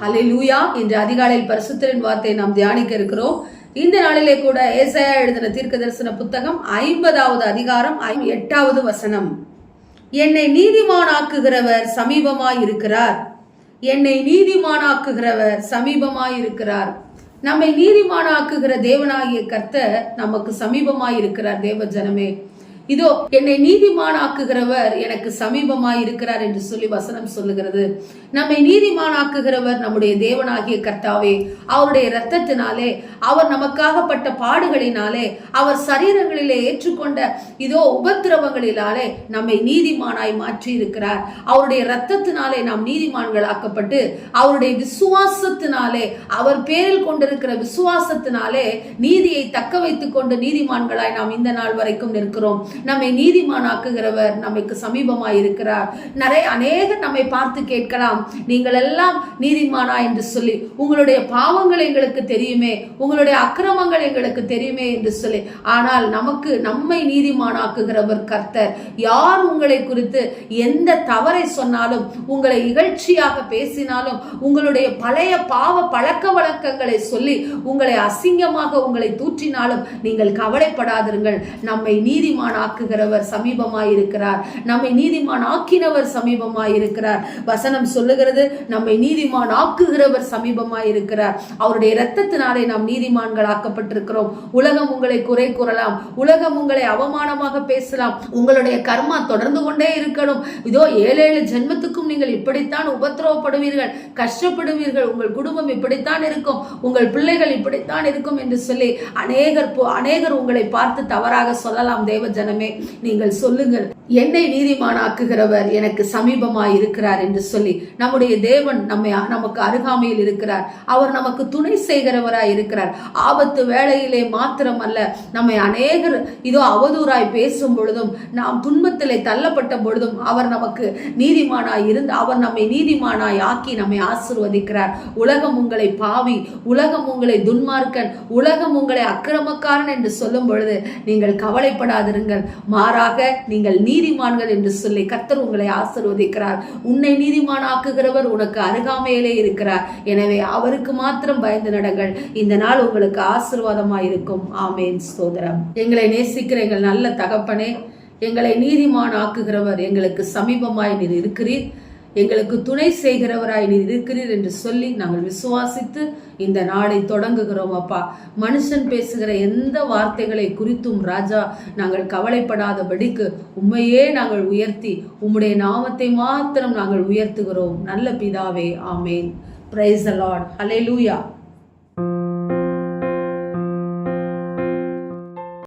ஹல்லேலூயா. இன்று அதிகாலையில் பரிசுத்தரின் வார்த்தையை நாம் தியானிக்க இருக்கிறோம். இந்த நாளிலே கூட ஏசாயா எழுதின தீர்க்க தரிசன புத்தகம் 50வது அதிகாரம் 8வது வசனம். என்னை நீதிமானாக்குகிறவர் சமீபமாய் இருக்கிறார். என்னை நீதிமானாக்குகிறவர் சமீபமாய் இருக்கிறார். நம்மை நீதிமானாக்குகிற தேவனாகிய கர்த்தர் நமக்கு சமீபமாய் இருக்கிறார். தேவ ஜனமே, இதோ என்னை நீதிமானாக்குகிறவர் எனக்கு சமீபமாய் இருக்கிறார் என்று சொல்லி வசனம் சொல்லுகிறது. நம்மை நீதிமானாக்குகிறவர் நம்முடைய தேவனாகிய கர்த்தாவே. அவருடைய இரத்தத்தினாலே, அவர் நமக்காகப்பட்ட பாடுகளினாலே, அவர் சரீரங்களிலே ஏற்றுக்கொண்ட இதோ உபத்திரவங்களினாலே நம்மை நீதிமானாய் மாற்றி இருக்கிறார். அவருடைய இரத்தத்தினாலே நாம் நீதிமான்களாக்கப்பட்டு, அவருடைய விசுவாசத்தினாலே, அவர் பேரில் கொண்டிருக்கிற விசுவாசத்தினாலே நீதியை தக்க வைத்துக் கொண்டு நீதிமான்களாய் நாம் இந்த நாள் வரைக்கும் நிற்கிறோம். நம்மை நீதிமானாக்குகிறவர் நமக்கு சமீபமாய் இருக்கிறார். அநேகர் நம்மை பார்த்து கேட்கலாம், நீங்கள் எல்லாம் நீதிமானா என்று சொல்லி, உங்களுடைய பாவங்கள் எங்களுக்கு தெரியுமே, உங்களுடைய அக்கிரமங்கள் எங்களுக்கு தெரியுமே என்று சொல்லி. ஆனால் நம்மை நீதிமானாக்குகிறவர் கர்த்தர். யார் உங்களை குறித்து எந்த தவறை சொன்னாலும், உங்களை இகழ்ச்சியாக பேசினாலும், உங்களுடைய பழைய பாவ பழக்க வழக்கங்களை சொல்லி உங்களை அசிங்கமாக உங்களை தூற்றினாலும் நீங்கள் கவலைப்படாதிருங்கள். நம்மை நீதிமானாக்குகிறவர் சமீபமாயிருக்கிறார். நம்மை நீதிமான் ஆக்கினவர் சமீபமாயிருக்கிறார். வசனம் சொல்லுகிறது, நம்மை நீதிமான் ஆக்குகிறவர் சமீபமாயிருக்கிறார். அவருடைய இரத்தத்தினாலே நாம் நீதிமான்கள் ஆக்கப்பட்டிருக்கிறோம். உலகம் உங்களை குறை கூறலாம், உலகம் உங்களை அவமானமாக பேசலாம், உங்களுடைய கர்மா தொடர்ந்து கொண்டே இருக்கணும், இதோ 7 ஜென்மத்துக்கும் நீங்கள் இப்படித்தான் உபத்திரவப்படுவீர்கள், கஷ்டப்படுவீர்கள், உங்கள் குடும்பம் இப்படித்தான் இருக்கும், உங்கள் பிள்ளைகள் இப்படித்தான் இருக்கும் என்று சொல்லி அநேகர் உங்களை பார்த்து தவறாக சொல்லலாம். தேவ ஜனமே, நீங்கள் சொல்லுங்கள், என்னை நீதிமானாக்குகிறவர் எனக்கு சமீபமாய் இருக்கிறார் என்று சொல்லி. நம்முடைய தேவன் நமக்கு அருகாமையில் இருக்கிறார். அவர் நமக்கு துணை செய்கிறவராய் இருக்கிறார். ஆபத்து வேளையிலே மாத்திரம் அல்ல, நம்மை அநேகர் இதோ அவதூறாய் பேசும் பொழுதும், நாம் துன்பத்திலே தள்ளப்பட்ட பொழுதும் அவர் நமக்கு நீதிமானாய் இருந்து அவர் நம்மை நீதிமானாய் ஆக்கி நம்மை ஆசீர்வதிக்கிறார். உலகம் உங்களை பாவி, உலகம் உங்களை துன்மார்க்கன், உலகம் உங்களை அக்கிரமக்காரன் என்று சொல்லும் பொழுது நீங்கள் கவலைப்படாதிருங்கள். மாறாக நீங்கள் நீதிமான்கள் என்று சொல்லி கர்த்தர் உங்களை ஆசீர்வதிக்கிறார். உன்னை நீதிமானாக்குகிறவர் உனக்கு அருகாமையிலே இருக்கிறார். எனவே அவருக்கு மாத்திரம் பயந்து நடங்கள். இந்த நாள் உங்களுக்கு ஆசீர்வாதமாய் இருக்கும். ஆமேன். ஸ்தோத்திரம். எங்களை நேசிக்கிற எங்கள் நல்ல தகப்பனே, எங்களை நீதிமானாக்குகிறவர் எங்களுக்கு சமீபமாய் நீர் இருக்கிறீர், எங்களுக்கு துணை செய்கிறவராய் நீர் இருக்கிறீர் என்று சொல்லி நாங்கள் விசுவாசித்து இந்த நாளை தொடங்குகிறோம். அப்பா, மனுஷன் பேசுகிற எந்த வார்த்தைகளை குறித்தும் ராஜா நாங்கள் கவலைப்படாதபடிக்கு உம்மையே நாங்கள் உயர்த்தி உம்முடைய நாமத்தை மாத்திரம் நாங்கள் உயர்த்துகிறோம். நல்ல பிதாவே, ஆமேன். Praise the Lord. ஹல்லேலூயா.